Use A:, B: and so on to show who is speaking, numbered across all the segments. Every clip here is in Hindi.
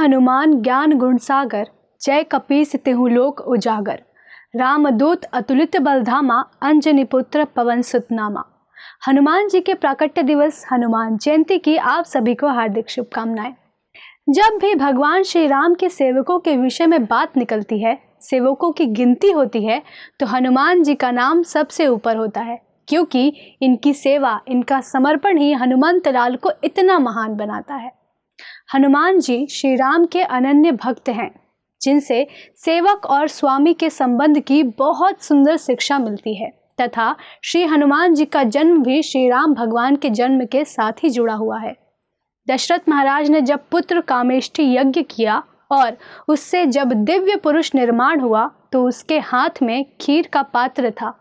A: हनुमान ज्ञान गुण सागर, जय कपीस तिहु लोक उजागर। रामदूत अतुलित बलधामा, अंजनी पुत्र पवन सुत नामा। हनुमान जी के प्राकट्य दिवस हनुमान जयंती की आप सभी को हार्दिक शुभकामनाएं। जब भी भगवान श्री राम के सेवकों के विषय में बात निकलती है, सेवकों की गिनती होती है, तो हनुमान जी का नाम सबसे ऊपर होता है, क्योंकि इनकी सेवा, इनका समर्पण ही हनुमंत लाल को इतना महान बनाता है। हनुमान जी श्री राम के अनन्य भक्त हैं, जिनसे सेवक और स्वामी के संबंध की बहुत सुंदर शिक्षा मिलती है तथा श्री हनुमान जी का जन्म भी श्री राम भगवान के जन्म के साथ ही जुड़ा हुआ है। दशरथ महाराज ने जब पुत्र कामेष्ठी यज्ञ किया और उससे जब दिव्य पुरुष निर्माण हुआ, तो उसके हाथ में खीर का पात्र था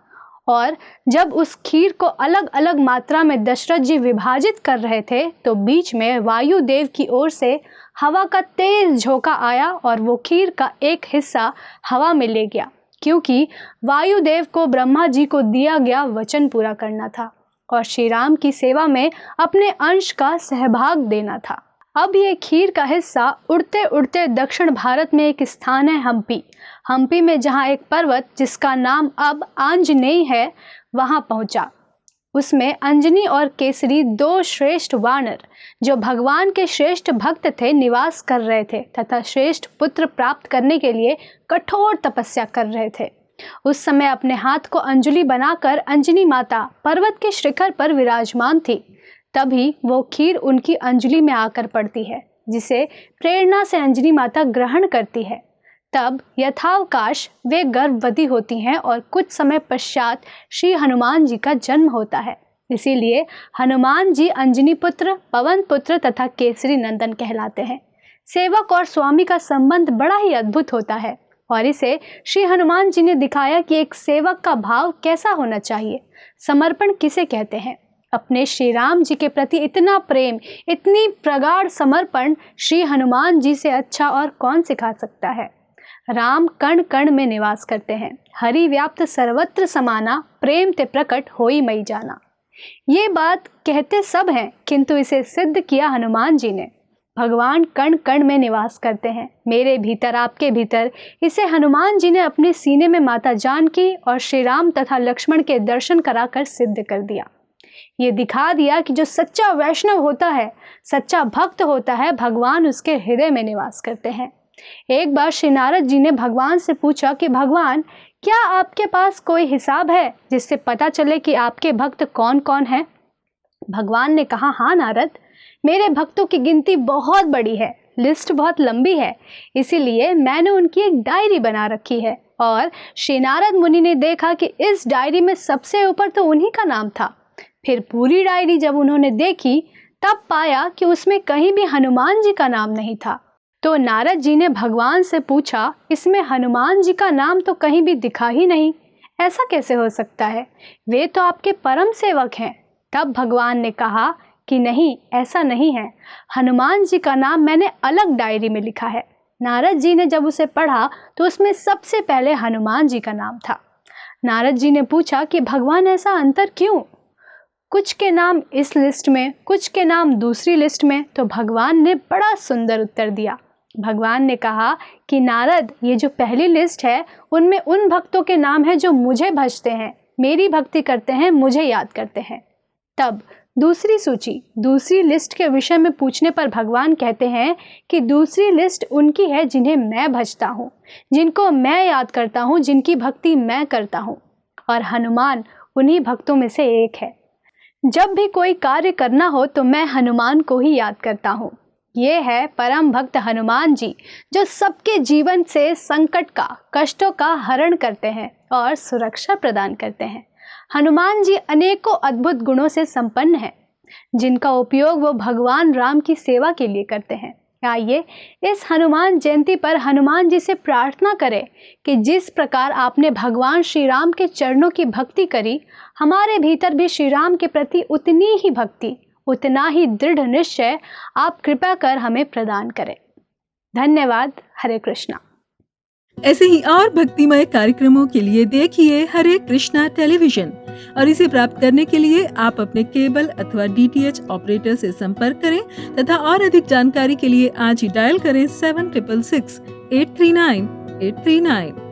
A: और जब उस खीर को अलग अलग मात्रा में दशरथ जी विभाजित कर रहे थे, तो बीच में वायुदेव की ओर से हवा का तेज झोंका आया और वो खीर का एक हिस्सा हवा में ले गया, क्योंकि वायुदेव को ब्रह्मा जी को दिया गया वचन पूरा करना था और श्री राम की सेवा में अपने अंश का सहभाग देना था। अब ये खीर का हिस्सा उड़ते उड़ते दक्षिण भारत में एक स्थान है हम्पी में, जहाँ एक पर्वत जिसका नाम अब आंजनेय है, वहाँ पहुँचा। उसमें अंजनी और केसरी, दो श्रेष्ठ वानर जो भगवान के श्रेष्ठ भक्त थे, निवास कर रहे थे तथा श्रेष्ठ पुत्र प्राप्त करने के लिए कठोर तपस्या कर रहे थे। उस समय अपने हाथ को अंजलि बनाकर अंजनी माता पर्वत के शिखर पर विराजमान थी। तभी वो खीर उनकी अंजलि में आकर पड़ती है, जिसे प्रेरणा से अंजनी माता ग्रहण करती है। तब यथावकाश वे गर्भवती होती हैं और कुछ समय पश्चात श्री हनुमान जी का जन्म होता है। इसीलिए हनुमान जी अंजनी पुत्र, पवन पुत्र तथा केसरी नंदन कहलाते हैं। सेवक और स्वामी का संबंध बड़ा ही अद्भुत होता है और इसे श्री हनुमान जी ने दिखाया कि एक सेवक का भाव कैसा होना चाहिए, समर्पण किसे कहते हैं। अपने श्री राम जी के प्रति इतना प्रेम, इतनी प्रगाढ़ समर्पण श्री हनुमान जी से अच्छा और कौन सिखा सकता है। राम कण कण में निवास करते हैं, हरि व्याप्त सर्वत्र समाना, प्रेम ते प्रकट होई मई जाना। ये बात कहते सब हैं, किंतु इसे सिद्ध किया हनुमान जी ने। भगवान कण कण में निवास करते हैं, मेरे भीतर, आपके भीतर। इसे हनुमान जी ने अपने सीने में माता जानकी और श्री राम तथा लक्ष्मण के दर्शन कराकर सिद्ध कर दिया। ये दिखा दिया कि जो सच्चा वैष्णव होता है, सच्चा भक्त होता है, भगवान उसके हृदय में निवास करते हैं। एक बार श्री नारद जी ने भगवान से पूछा कि भगवान, क्या आपके पास कोई हिसाब है जिससे पता चले कि आपके भक्त कौन कौन हैं? भगवान ने कहा, हाँ नारद, मेरे भक्तों की गिनती बहुत बड़ी है, लिस्ट बहुत लंबी है, इसीलिए मैंने उनकी एक डायरी बना रखी है। और श्री नारद मुनि ने देखा कि इस डायरी में सबसे ऊपर तो उन्हीं का नाम था। फिर पूरी डायरी जब उन्होंने देखी, तब पाया कि उसमें कहीं भी हनुमान जी का नाम नहीं था। तो नारद जी ने भगवान से पूछा, इसमें हनुमान जी का नाम तो कहीं भी दिखा ही नहीं, ऐसा कैसे हो सकता है? वे तो आपके परम सेवक हैं। तब भगवान ने कहा कि नहीं, ऐसा नहीं है, हनुमान जी का नाम मैंने अलग डायरी में लिखा है। नारद जी ने जब उसे पढ़ा तो उसमें सबसे पहले हनुमान जी का नाम था। नारद जी ने पूछा कि भगवान, ऐसा अंतर क्यों? कुछ के नाम इस लिस्ट में, कुछ के नाम दूसरी लिस्ट में। तो भगवान ने बड़ा सुंदर उत्तर दिया। भगवान ने कहा कि नारद, ये जो पहली लिस्ट है, उनमें उन भक्तों के नाम हैं जो मुझे भजते हैं, मेरी भक्ति करते हैं, मुझे याद करते हैं। तब दूसरी सूची, दूसरी लिस्ट के विषय में पूछने पर भगवान कहते हैं कि दूसरी लिस्ट उनकी है जिन्हें मैं भजता हूँ, जिनको मैं याद करता हूँ, जिनकी भक्ति मैं करता हूँ। और हनुमान उन्हीं भक्तों में से एक है। जब भी कोई कार्य करना हो तो मैं हनुमान को ही याद करता हूँ। ये है परम भक्त हनुमान जी, जो सबके जीवन से संकट का, कष्टों का हरण करते हैं और सुरक्षा प्रदान करते हैं। हनुमान जी अनेकों अद्भुत गुणों से संपन्न हैं, जिनका उपयोग वो भगवान राम की सेवा के लिए करते हैं। आइए इस हनुमान जयंती पर हनुमान जी से प्रार्थना करें कि जिस प्रकार आपने भगवान श्री राम के चरणों की भक्ति करी, हमारे भीतर भी श्री राम के प्रति उतनी ही भक्ति, उतना ही दृढ़ निश्चय आप कृपा कर हमें प्रदान करें। धन्यवाद। हरे कृष्णा।
B: ऐसे ही और भक्तिमय कार्यक्रमों के लिए देखिए हरे कृष्णा टेलीविजन और इसे प्राप्त करने के लिए आप अपने केबल अथवा DTH ऑपरेटर से संपर्क करें तथा और अधिक जानकारी के लिए आज ही डायल करें 7666 839 839।